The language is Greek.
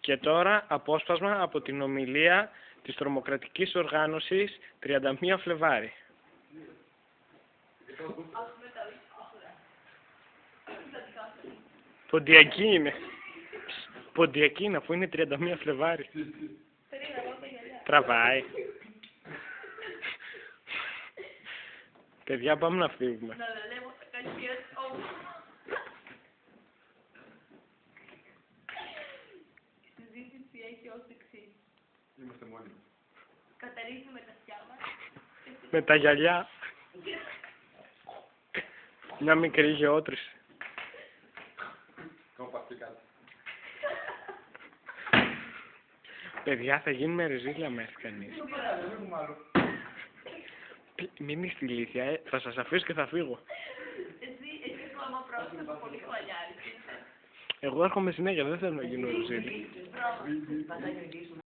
Και τώρα απόσπασμα από την ομιλία της τρομοκρατικής οργάνωσης 31 Φλεβάρι. Ποντιακή είναι. Ποντιακή είναι αφού είναι 31 Φλεβάρι. Τραβάει. Παιδιά, πάμε να φύγουμε. Η συζήτηση έχει ως εξής. Είμαστε μόνοι μας. Καταρρίζουμε τα αυτιά μας. Με τα γυαλιά. Μια μικρή γεώτρηση. Κάνω πasti κάτι. Παιδιά, θα γίνουμε ρεζίλια μέσα κανείς. Μην είστε ηλίθια, θα σας αφήσω και θα φύγω. Εσύ το άμα πρόσθεσαι πολύ χωαλιάρης. Εγώ έρχομαι συνέχεια, δεν θέλω να γίνω ρεζίλια.